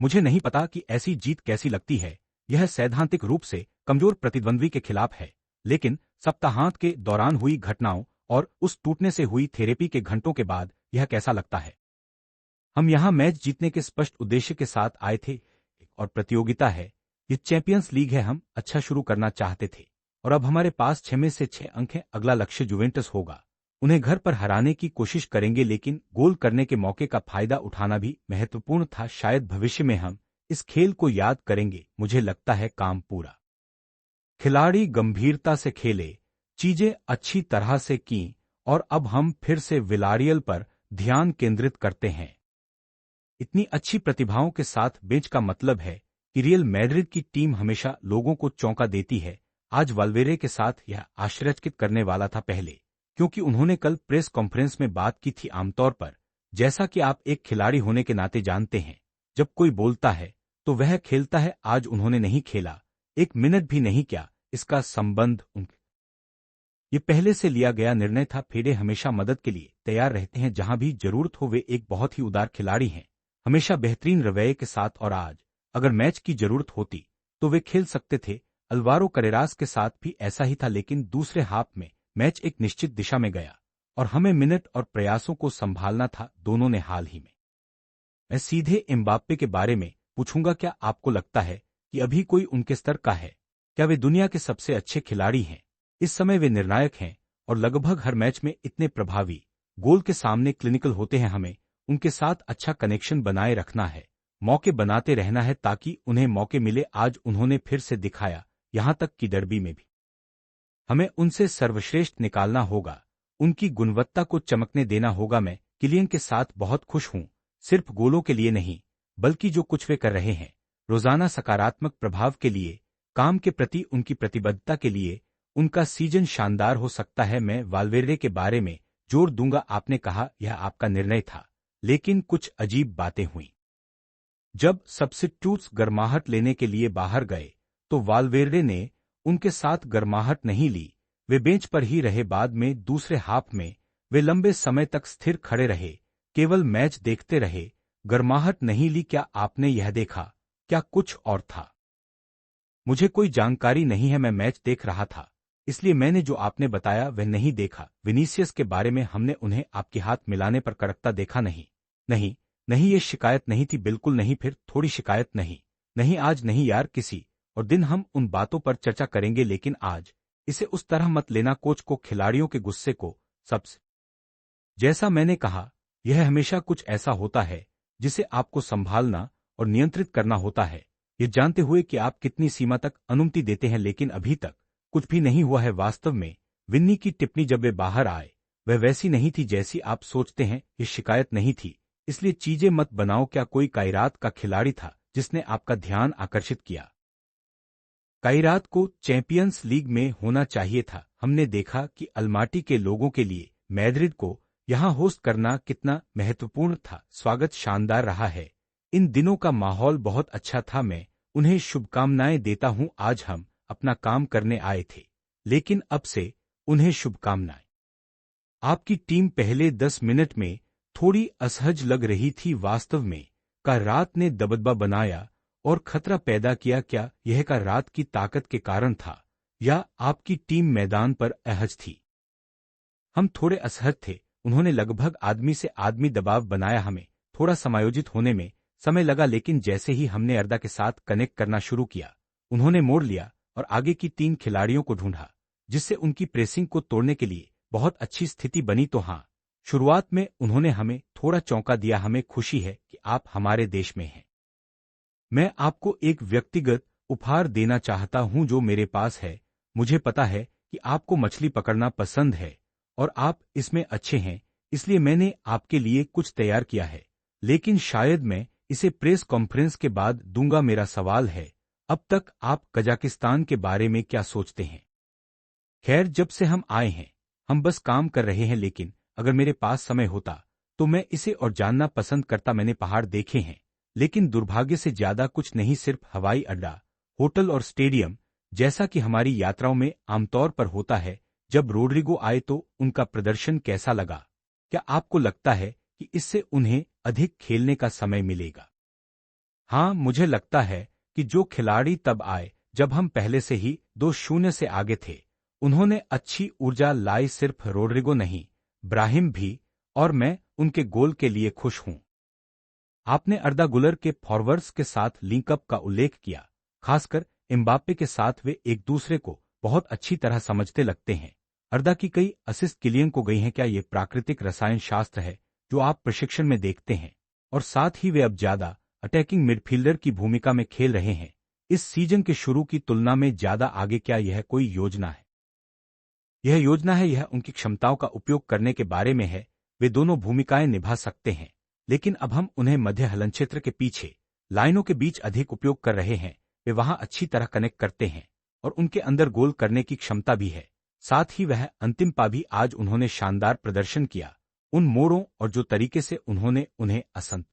मुझे नहीं पता कि ऐसी जीत कैसी लगती है, यह सैद्धांतिक रूप से कमजोर प्रतिद्वंद्वी के खिलाफ है, लेकिन सप्ताहांत के दौरान हुई घटनाओं और उस टूटने से हुई थेरेपी के घंटों के बाद यह कैसा लगता है। हम यहाँ मैच जीतने के स्पष्ट उद्देश्य के साथ आए थे और प्रतियोगिता है, ये चैंपियंस लीग है। हम अच्छा शुरू करना चाहते थे और अब हमारे पास 6 में से 6 अंक हैं। अगला लक्ष्य जुवेंटस होगा, उन्हें घर पर हराने की कोशिश करेंगे, लेकिन गोल करने के मौके का फायदा उठाना भी महत्वपूर्ण था। शायद भविष्य में हम इस खेल को याद करेंगे। मुझे लगता है काम पूरा। खिलाड़ी गंभीरता से खेले, चीजें अच्छी तरह से की और अब हम फिर से विलारियल पर ध्यान केंद्रित करते हैं। इतनी अच्छी प्रतिभाओं के साथ बेंच का मतलब है कि रियल मैड्रिड की टीम हमेशा लोगों को चौंका देती है। आज वाल्वेरे के साथ यह आश्चर्यचकित करने वाला था, पहले क्योंकि उन्होंने कल प्रेस कॉन्फ्रेंस में बात की थी। आमतौर पर, जैसा कि आप एक खिलाड़ी होने के नाते जानते हैं, जब कोई बोलता है तो वह खेलता है। आज उन्होंने नहीं खेला, 1 मिनट भी नहीं। क्या इसका संबंध उनके ये पहले से लिया गया निर्णय था? फेडे हमेशा मदद के लिए तैयार रहते हैं जहां भी जरूरत हो। वे एक बहुत ही उदार खिलाड़ी हैं, हमेशा बेहतरीन रवैये के साथ, और आज अगर मैच की जरूरत होती तो वे खेल सकते थे। अल्वारो करेरास के साथ भी ऐसा ही था, लेकिन दूसरे हाफ में मैच एक निश्चित दिशा में गया और हमें मिनट और प्रयासों को संभालना था। दोनों ने हाल ही में। मैं सीधे एम्बाप्पे के बारे में पूछूंगा, क्या आपको लगता है कि अभी कोई उनके स्तर का है? क्या वे दुनिया के सबसे अच्छे खिलाड़ी हैं? इस समय वे निर्णायक हैं और लगभग हर मैच में इतने प्रभावी, गोल के सामने क्लिनिकल होते हैं। हमें उनके साथ अच्छा कनेक्शन बनाए रखना है, मौके बनाते रहना है ताकि उन्हें मौके मिले। आज उन्होंने फिर से दिखाया, यहां तक कि डर्बी में भी हमें उनसे सर्वश्रेष्ठ निकालना होगा, उनकी गुणवत्ता को चमकने देना होगा। मैं किलियन के साथ बहुत खुश हूं, सिर्फ गोलों के लिए नहीं, बल्कि जो कुछ वे कर रहे हैं रोजाना, सकारात्मक प्रभाव के लिए, काम के प्रति उनकी प्रतिबद्धता के लिए। उनका सीजन शानदार हो सकता है। मैं वाल्वेर्डे के बारे में जोर दूंगा। आपने कहा यह आपका निर्णय था, लेकिन कुछ अजीब बातें हुई। जब सब्स्टिट्यूट्स गर्माहट लेने के लिए बाहर गए तो वाल्वेर्डे ने उनके साथ गर्माहट नहीं ली, वे बेंच पर ही रहे। बाद में दूसरे हाफ में वे लंबे समय तक स्थिर खड़े रहे, केवल मैच देखते रहे, गर्माहट नहीं ली। क्या आपने यह देखा? क्या कुछ और था? मुझे कोई जानकारी नहीं है, मैं मैच देख रहा था, इसलिए मैंने जो आपने बताया वह नहीं देखा। विनीसियस के बारे में हमने उन्हें आपके हाथ मिलाने पर कड़कता देखा नहीं। नहीं नहीं, ये शिकायत नहीं थी, बिल्कुल नहीं। फिर थोड़ी शिकायत नहीं? नहीं आज नहीं यार, किसी और दिन हम उन बातों पर चर्चा करेंगे, लेकिन आज इसे उस तरह मत लेना। कोच को खिलाड़ियों के गुस्से को सबसे, जैसा मैंने कहा, यह हमेशा कुछ ऐसा होता है जिसे आपको संभालना और नियंत्रित करना होता है, ये जानते हुए कि आप कितनी सीमा तक अनुमति देते हैं। लेकिन अभी तक कुछ भी नहीं हुआ है। वास्तव में विन्नी की टिप्पणी जब वे बाहर आए वह वैसी नहीं थी जैसी आप सोचते हैं। ये शिकायत नहीं थी, इसलिए चीजें मत बनाओ। क्या कोई कायरात का खिलाड़ी था जिसने आपका ध्यान आकर्षित किया? कायरात को चैंपियंस लीग में होना चाहिए था। हमने देखा कि अलमाटी के लोगों के लिए मैड्रिड को यहां होस्ट करना कितना महत्वपूर्ण था। स्वागत शानदार रहा है, इन दिनों का माहौल बहुत अच्छा था। मैं उन्हें शुभकामनाएं देता हूं। आज हम अपना काम करने आए थे, लेकिन अब से उन्हें शुभकामनाएं। आपकी टीम पहले 10 मिनट में थोड़ी असहज लग रही थी। वास्तव में कायरात ने दबदबा बनाया और खतरा पैदा किया। क्या यह कायरात की ताकत के कारण था या आपकी टीम मैदान पर अहज थी? हम थोड़े असहज थे। उन्होंने लगभग आदमी से आदमी दबाव बनाया। हमें थोड़ा समायोजित होने में समय लगा, लेकिन जैसे ही हमने अर्दा के साथ कनेक्ट करना शुरू किया, उन्होंने मोड़ लिया और आगे की 3 खिलाड़ियों को ढूंढा, जिससे उनकी प्रेसिंग को तोड़ने के लिए बहुत अच्छी स्थिति बनी। तो हाँ, शुरुआत में उन्होंने हमें थोड़ा चौंका दिया। हमें खुशी है कि आप हमारे देश में हैं। मैं आपको एक व्यक्तिगत उपहार देना चाहता हूं जो मेरे पास है। मुझे पता है कि आपको मछली पकड़ना पसंद है और आप इसमें अच्छे हैं, इसलिए मैंने आपके लिए कुछ तैयार किया है, लेकिन शायद मैं इसे प्रेस कॉन्फ्रेंस के बाद दूंगा। मेरा सवाल है, अब तक आप कजाकिस्तान के बारे में क्या सोचते हैं? खैर, जब से हम आए हैं हम बस काम कर रहे हैं, लेकिन अगर मेरे पास समय होता तो मैं इसे और जानना पसंद करता। मैंने पहाड़ देखे हैं, लेकिन दुर्भाग्य से ज्यादा कुछ नहीं, सिर्फ हवाई अड्डा, होटल और स्टेडियम, जैसा कि हमारी यात्राओं में आमतौर पर होता है। जब रोड्रिगो आए तो उनका प्रदर्शन कैसा लगा? क्या आपको लगता है कि इससे उन्हें अधिक खेलने का समय मिलेगा? हाँ, मुझे लगता है कि जो खिलाड़ी तब आए जब हम पहले से ही 2-0 से आगे थे, उन्होंने अच्छी ऊर्जा लाई। सिर्फ रोड्रिगो नहीं, ब्राहिम भी, और मैं उनके गोल के लिए खुश हूं। आपने अर्दा गुलर के फॉरवर्ड्स के साथ लिंकअप का उल्लेख किया, खासकर एम्बाप्पे के साथ वे एक दूसरे को बहुत अच्छी तरह समझते लगते हैं। अर्दा की कई असिस्ट किलियन को गई हैं। क्या ये प्राकृतिक रसायन शास्त्र है जो आप प्रशिक्षण में देखते हैं? और साथ ही वे अब ज्यादा अटैकिंग मिडफील्डर की भूमिका में खेल रहे हैं, इस सीजन के शुरू की तुलना में ज्यादा आगे। क्या यह कोई योजना है? यह योजना है, यह उनकी क्षमताओं का उपयोग करने के बारे में है। वे दोनों भूमिकाएं निभा सकते हैं, लेकिन अब हम उन्हें मध्य हलनक्षेत्र के पीछे लाइनों के बीच अधिक उपयोग कर रहे हैं। वे वहां अच्छी तरह कनेक्ट करते हैं और उनके अंदर गोल करने की क्षमता भी है। साथ ही वह अंतिम पा भी। आज उन्होंने शानदार प्रदर्शन किया। उन मोड़ों और जो तरीके से उन्होंने उन्हें असंत